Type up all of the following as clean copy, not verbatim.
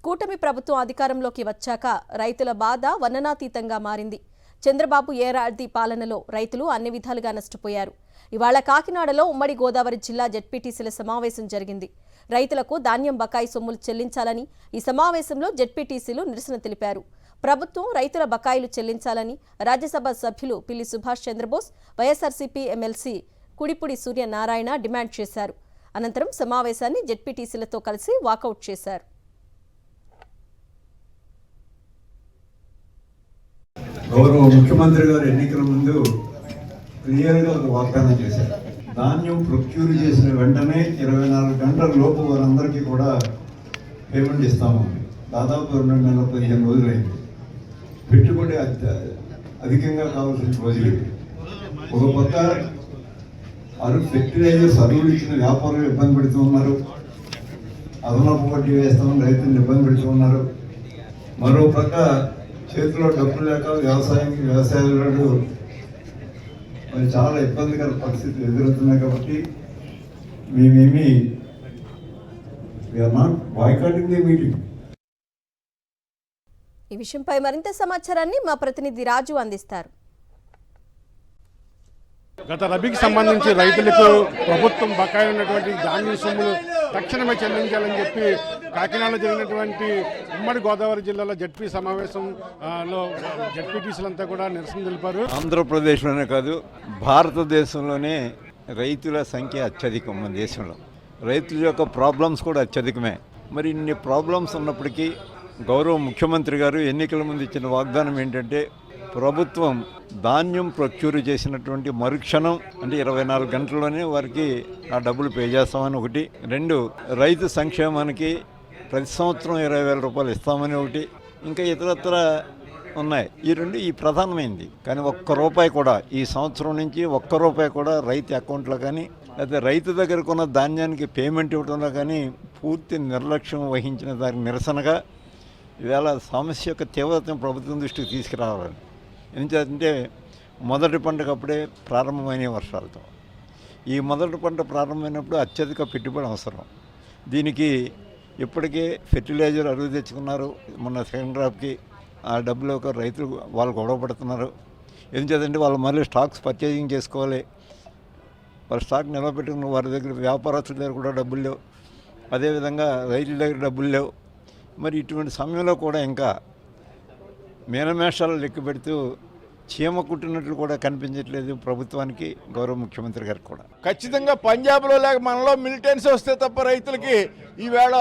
కూటమి ప్రభుత్వం అధికారంలోకి వచ్చాక రైతుల బాధ వర్ణనాతీతంగా మారింది. చంద్రబాబు ఏడాది పాలనలో రైతులు అన్ని విధాలుగా నష్టపోయారు. ఇవాళ కాకినాడలో ఉమ్మడి గోదావరి జిల్లా జెడ్పీటీసీల సమావేశం జరిగింది. రైతులకు ధాన్యం బకాయి సొమ్ములు చెల్లించాలని ఈ సమావేశంలో జెడ్పీటీసీలు నిరసన తెలిపారు. ప్రభుత్వం రైతుల బకాయిలు చెల్లించాలని రాజ్యసభ సభ్యులు పిల్లి సుభాష్ చంద్రబోస్, వైఎస్ఆర్సీపీ ఎమ్మెల్సీ కుడిపుడి సూర్యనారాయణ డిమాండ్ చేశారు. అనంతరం సమావేశాన్ని జెడ్పీటీసీలతో కలిసి వాకౌట్ చేశారు. గౌరవ ముఖ్యమంత్రి గారు ఎన్నికల ముందు క్లియర్గా ఒక వాగ్దానం చేశారు. ధాన్యం ప్రొక్యూర్ చేసిన వెంటనే 24 గంటల లోపు వారందరికీ కూడా పేమెంట్ ఇస్తాము. దాదాపు 2 నెలల 15 రోజులైంది. పెట్టుబడి అధికంగా కావాల్సిన రోజులు. ఒక పక్క ఫెర్టిలైజర్స్ అరువులు ఇచ్చిన వ్యాపారులు ఇబ్బంది పెడుతూ ఉన్నారు. అదనపు వడ్డీ వేస్తామని రైతులను ఇబ్బంది పెడుతూ ఉన్నారు. మరో పక్క చేతిలో డబ్బులు లేక వ్యవసాయాలు మరి చాలా ఇబ్బందికర పరిస్థితులు ఎదురవుతున్నాయి. కాబట్టి మేమేమి బాయ్కాటింగ్ ది మీటింగ్. ఈ విషయంపై మరింత సమాచారాన్ని మా ప్రతినిధి రాజు అందిస్తారు. గత రబీకి సంబంధించి రైతులకు ప్రభుత్వం బకాయి ఉన్నటువంటి ధాన్యం సొమ్ములు తక్షణమే చెల్లించాలని చెప్పి కాకినాడలో జరిగినటువంటి ఉమ్మడి గోదావరి జిల్లాలో జడ్పీ సమావేశంలో జడ్పీటీసీలంతా కూడా నిరసన తెలిపారు. ఆంధ్రప్రదేశ్లోనే కాదు, భారతదేశంలోనే రైతుల సంఖ్య అత్యధికం. మన దేశంలో రైతుల యొక్క ప్రాబ్లమ్స్ కూడా అత్యధికమే. మరి ఇన్ని ప్రాబ్లమ్స్ ఉన్నప్పటికీ గౌరవ ముఖ్యమంత్రి గారు ఎన్నికల ముందు ఇచ్చిన వాగ్దానం ఏంటంటే, ప్రభుత్వం ధాన్యం ప్రొక్యూర్ చేసినటువంటి మరుక్షణం అంటే 24 గంటల్లోనే వారికి ఆ డబ్బులు పే చేస్తామని ఒకటి. 2, రైతు సంక్షేమానికి ప్రతి సంవత్సరం 20,000 రూపాయలు ఇస్తామని ఒకటి. ఇంకా ఇతరత్ర ఉన్నాయి. ఈ ప్రధానమైంది. కానీ ₹1 కూడా ఈ సంవత్సరం నుంచి ₹1 కూడా రైతు అకౌంట్లో కానీ లేకపోతే రైతు దగ్గర కొన్న ధాన్యానికి పేమెంట్ ఇవ్వడంలో కానీ పూర్తి నిర్లక్ష్యం వహించిన దానికి నిరసనగా ఈవేళ సమస్య యొక్క తీవ్రతను ప్రభుత్వం దృష్టికి తీసుకురావాలని. ఎందుకంటే మొదటి పంటకు అప్పుడే ప్రారంభమైన వర్షాలతో ఈ మొదటి పంట ప్రారంభమైనప్పుడు అత్యధిక పెట్టుబడి అవసరం. దీనికి ఇప్పటికే ఫెర్టిలైజర్ అరువు తెచ్చుకున్నారు. మొన్న సెకండ్ క్రాప్కి ఆ డబ్బులు ఒక రైతులు వాళ్ళు గొడవ పడుతున్నారు. ఎందుకంటే వాళ్ళు మళ్ళీ స్టాక్స్ పర్చేజింగ్ చేసుకోవాలి. వాళ్ళ స్టాక్ నిలబెట్టుకున్న వారి దగ్గర వ్యాపారస్తుల దగ్గర కూడా డబ్బులు లేవు. అదేవిధంగా రైతుల దగ్గర డబ్బులు లేవు. మరి ఇటువంటి సమయంలో కూడా ఇంకా మేనమేషాలు లెక్క పెడుతూ చీమ కుట్టినట్లు కూడా కనిపించట్లేదు ప్రభుత్వానికి, గౌరవ ముఖ్యమంత్రి గారికి కూడా. ఖచ్చితంగా పంజాబ్లో లేక మనలో మిలిటెన్సీ వస్తే తప్ప రైతులకి ఈవేళ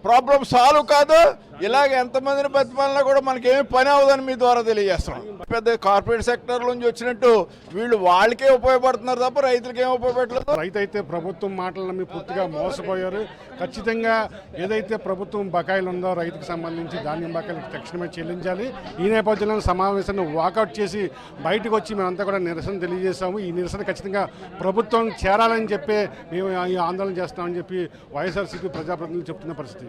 ప్రాబ్లం సాల్వ్ కాదు. ఇలాగ ఎంతమందిని బతిమాలినా కూడా మనకేమీ పని అవ్వదని మీ ద్వారా తెలియజేస్తున్నాం. పెద్ద కార్పొరేట్ సెక్టర్ నుంచి వచ్చినట్టు వీళ్ళు వాళ్ళకే ఉపయోగపడుతున్నారు తప్ప రైతులకి ఏమి ఉపయోగపడలేదు. రైతు అయితే ప్రభుత్వం మాటలను నమ్మి పూర్తిగా మోసపోయారు. ఖచ్చితంగా ఏదైతే ప్రభుత్వం బకాయిలు ఉందో రైతుకు సంబంధించి ధాన్యం బకాయిలకు తక్షణమే చెల్లించాలి. ఈ నేపథ్యంలో సమావేశాన్ని వాకౌట్ చేసి బయటకు వచ్చి మేమంతా కూడా నిరసన తెలియజేశాము. ఈ నిరసన ఖచ్చితంగా ప్రభుత్వం చేరాలని చెప్పి మేము ఈ ఆందోళన చేస్తామని చెప్పి వైఎస్ఆర్సీపీ ప్రజాప్రతినిధులు చెప్తున్న పరిస్థితి.